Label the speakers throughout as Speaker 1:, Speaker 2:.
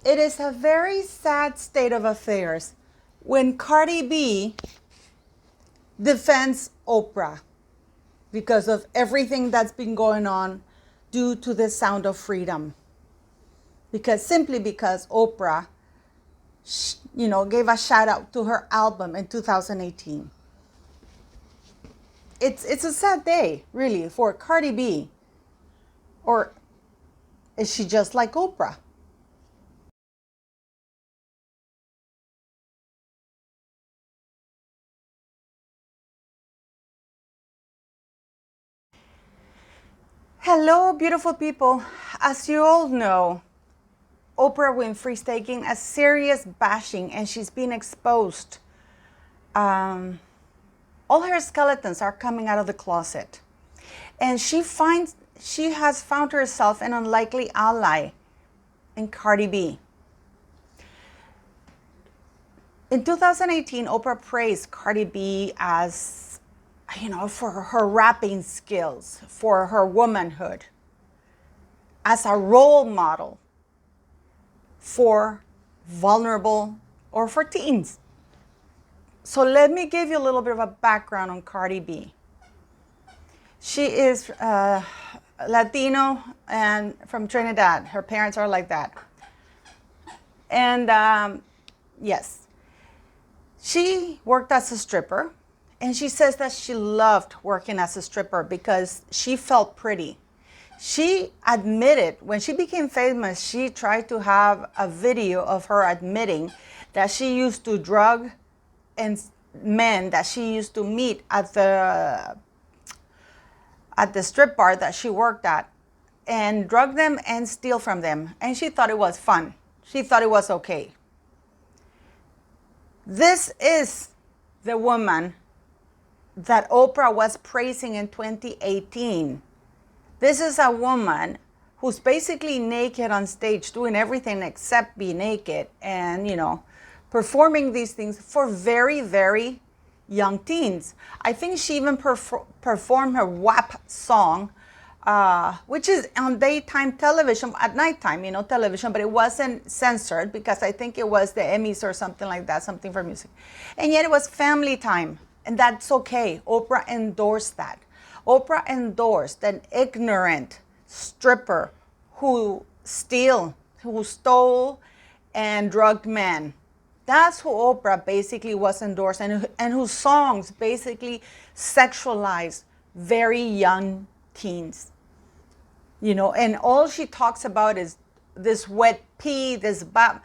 Speaker 1: it is a very sad state of affairs when Cardi B defends Oprah because of everything that's been going on due to the sound of freedom. Simply because Oprah, gave a shout out to her album in 2018. It's a sad day, really, for Cardi B. Or is she just like Oprah? Hello, beautiful people. As you all know, Oprah Winfrey's taking a serious bashing and she's being exposed. All her skeletons are coming out of the closet. And she has found herself an unlikely ally in Cardi B. In 2018, Oprah praised Cardi B as, for her rapping skills, for her womanhood, as a role model for vulnerable or for teens. So let me give you a little bit of a background on Cardi B. She is Latino and from Trinidad. Her parents are like that. And yes, she worked as a stripper. And she says that she loved working as a stripper because she felt pretty. She admitted, when she became famous, she tried to have a video of her admitting that she used to drug men that she used to meet at the strip bar that she worked at, and drug them and steal from them. And she thought it was fun. She thought it was okay. This is the woman that Oprah was praising in 2018. This is a woman who's basically naked on stage, doing everything except be naked and, performing these things for very, very young teens. I think she even performed her WAP song, which is on daytime television, at nighttime, television, but it wasn't censored because I think it was the Emmys or something like that, something for music. And yet it was family time. And that's okay. Oprah endorsed that. Oprah endorsed an ignorant stripper who stole and drugged men. That's who Oprah basically was endorsed, and whose songs basically sexualize very young teens. And all she talks about is this wet pee, this bop.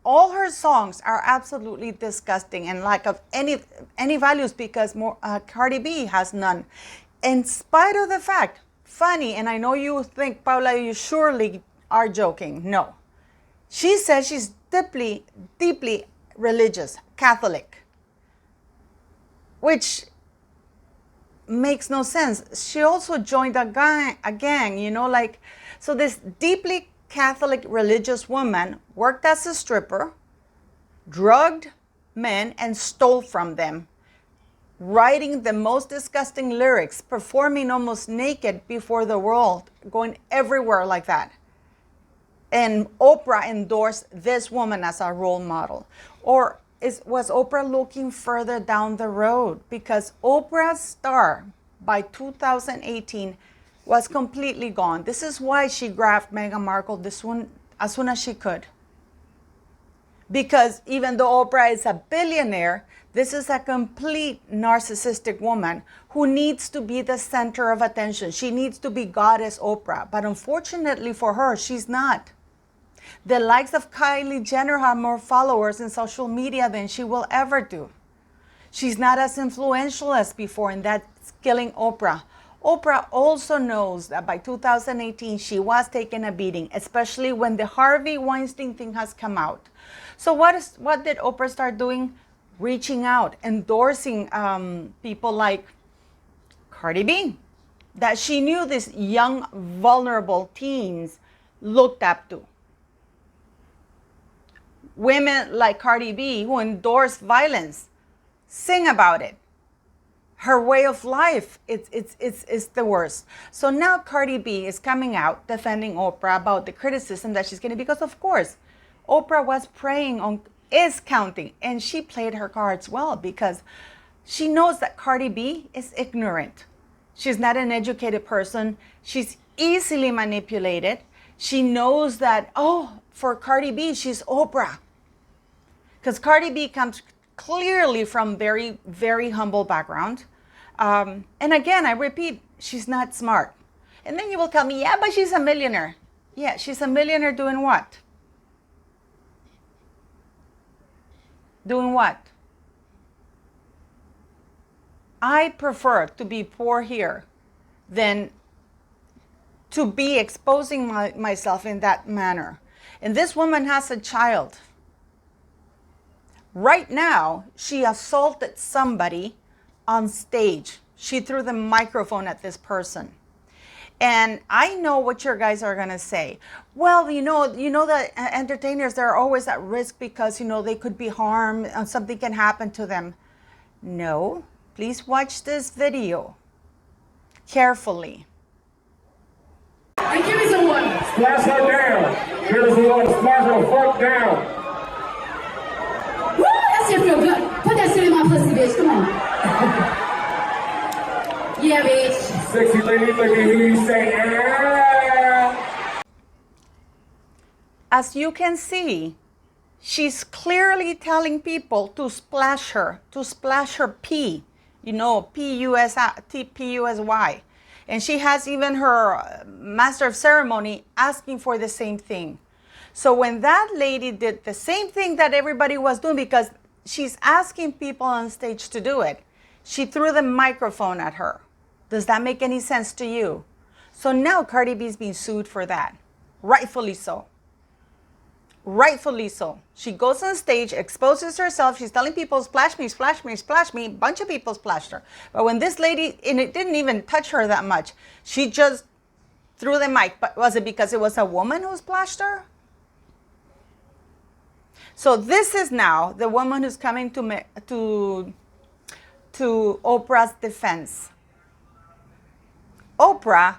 Speaker 1: All her songs are absolutely disgusting and lack of any values because Cardi B has none. In spite of the fact, funny, and I know you think, Paula, you surely are joking. No. She says she's deeply, deeply religious, Catholic, which makes no sense. She also joined a gang, so this deeply Catholic religious woman worked as a stripper, drugged men, and stole from them, writing the most disgusting lyrics, performing almost naked before the world, going everywhere like that. And Oprah endorsed this woman as a role model. Or was Oprah looking further down the road? Because Oprah's star by 2018 was completely gone. This is why she grabbed Meghan Markle as soon as she could. Because even though Oprah is a billionaire, this is a complete narcissistic woman who needs to be the center of attention. She needs to be goddess Oprah. But unfortunately for her, she's not. The likes of Kylie Jenner have more followers in social media than she will ever do. She's not as influential as before, and that's killing Oprah. Oprah also knows that by 2018, she was taking a beating, especially when the Harvey Weinstein thing has come out. So what did Oprah start doing? Reaching out, endorsing people like Cardi B, that she knew these young, vulnerable teens looked up to. Women like Cardi B who endorse violence, sing about it. Her way of life, it's the worst. So now Cardi B is coming out defending Oprah about the criticism that she's getting, because of course, Oprah was is counting, and she played her cards well because she knows that Cardi B is ignorant. She's not an educated person. She's easily manipulated. She knows that, oh, for Cardi B, she's Oprah. Because Cardi B comes clearly from very, very humble background. And again, I repeat, she's not smart. And then you will tell me, yeah, but she's a millionaire. Yeah, she's a millionaire doing what? Doing what? I prefer to be poor here than to be exposing myself in that manner. And this woman has a child. Right now, she assaulted somebody on stage. She threw the microphone at this person. And I know what your guys are going to say. Well, you know that entertainers, they're always at risk because, they could be harmed and something can happen to them. No, please watch this video carefully.
Speaker 2: And give me some water.
Speaker 3: Splash her down. Give us a water. Splash her fuck down.
Speaker 2: Woo, that shit feel good. Put that shit in my pussy, bitch. Come on. Yeah, bitch.
Speaker 3: Sexy lady, look at you say, ah.
Speaker 1: As you can see, she's clearly telling people to splash her pee. P-U-S-Y. And she has even her master of ceremony asking for the same thing. So when that lady did the same thing that everybody was doing, because she's asking people on stage to do it, she threw the microphone at her. Does that make any sense to you? So now Cardi B is being sued for that. Rightfully so. Rightfully so. She goes on stage, exposes herself. She's telling people, splash me, splash me, splash me. A bunch of people splashed her. But when this lady, and it didn't even touch her that much, she just threw the mic. But was it because it was a woman who splashed her? So this is now the woman who's coming to Oprah's defense. Oprah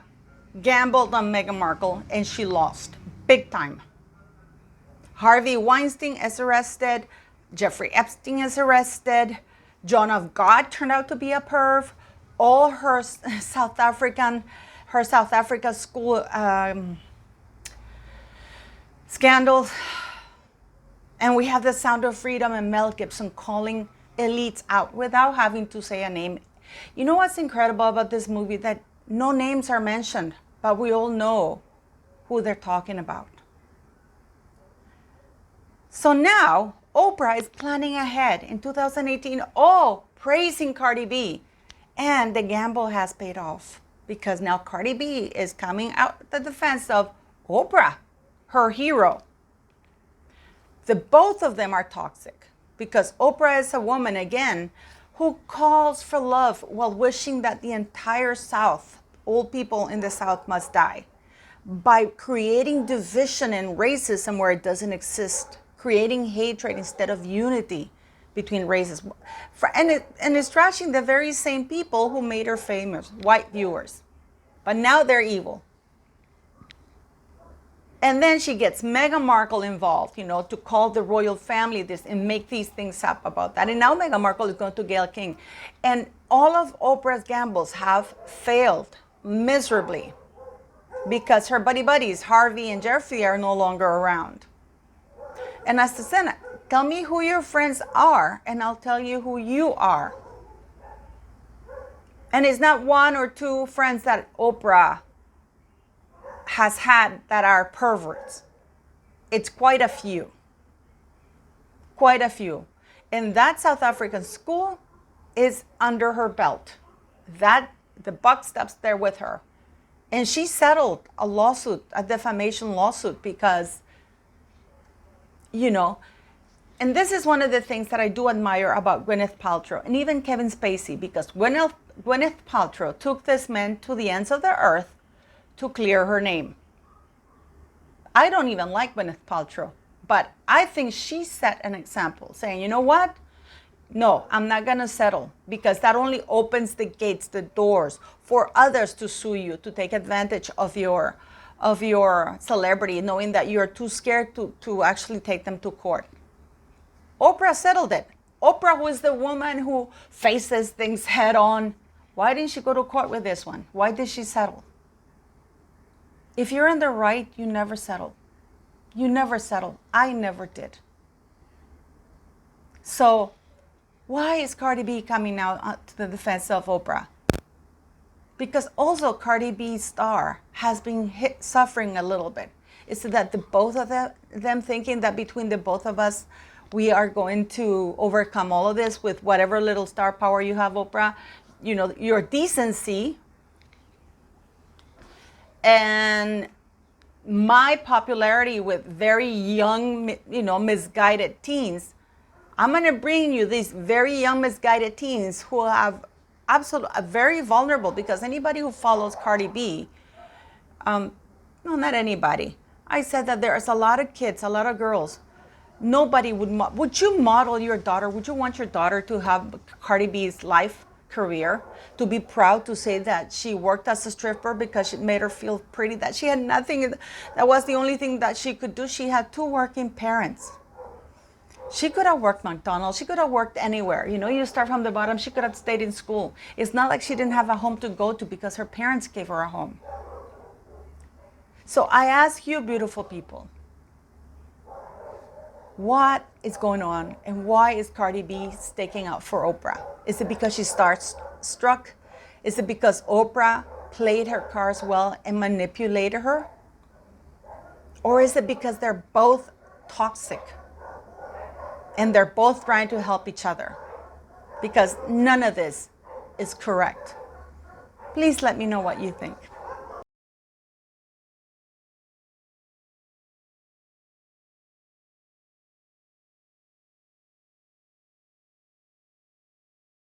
Speaker 1: gambled on Meghan Markle and she lost big time. Harvey Weinstein is arrested. Jeffrey Epstein is arrested. John of God turned out to be a perv. All her South Africa school scandals. And we have the Sound of Freedom and Mel Gibson calling elites out without having to say a name. You know what's incredible about this movie? That no names are mentioned, but we all know who they're talking about. So now Oprah is planning ahead in 2018, praising Cardi B. And the gamble has paid off because now Cardi B is coming out the defense of Oprah, her hero. Both of them are toxic because Oprah is a woman, again, who calls for love while wishing that the entire South, all people in the South, must die by creating division and racism where it doesn't exist, creating hatred instead of unity between races. And it's trashing the very same people who made her famous, white viewers. But now they're evil. And then she gets Meghan Markle involved, to call the royal family this and make these things up about that. And now Meghan Markle is going to Gayle King. And all of Oprah's gambles have failed miserably because her buddies, Harvey and Jeffrey, are no longer around. And as the Senate, tell me who your friends are, and I'll tell you who you are. And it's not one or two friends that Oprah has had that are perverts. It's quite a few. Quite a few. And that South African school is under her belt. The buck stops there with her. And she settled a lawsuit, a defamation lawsuit, because, and this is one of the things that I do admire about Gwyneth Paltrow and even Kevin Spacey, because Gwyneth Paltrow took this man to the ends of the earth to clear her name. I don't even like Gwyneth Paltrow, but I think she set an example saying, you know what? No, I'm not going to settle, because that only opens the gates, the doors for others to sue you, to take advantage of your of your celebrity, knowing that you're too scared to actually take them to court. Oprah settled it. Oprah was the woman who faces things head on. Why didn't she go to court with this one? Why did she settle? If you're in the right, you never settle. You never settle. I never did. So why is Cardi B coming out to the defense of Oprah? Because also Cardi B's star has been suffering a little bit. Is it that the both of them thinking that between the both of us, we are going to overcome all of this with whatever little star power you have, Oprah? You know, your decency and my popularity with very young, misguided teens. I'm going to bring you these very young, misguided teens who have very vulnerable, because anybody who follows Cardi B, no, not anybody. I said that there's a lot of kids, a lot of girls. Nobody would you model your daughter? Would you want your daughter to have Cardi B's life career, to be proud to say that she worked as a stripper because it made her feel pretty, that she had nothing, that was the only thing that she could do? She had 2 working parents. She could have worked McDonald's. She could have worked anywhere. You start from the bottom. She could have stayed in school. It's not like she didn't have a home to go to because her parents gave her a home. So I ask you, beautiful people, what is going on and why is Cardi B staking out for Oprah? Is it because she's starstruck? Is it because Oprah played her cards well and manipulated her? Or is it because they're both toxic and they're both trying to help each other? Because none of this is correct. Please let me know what you think.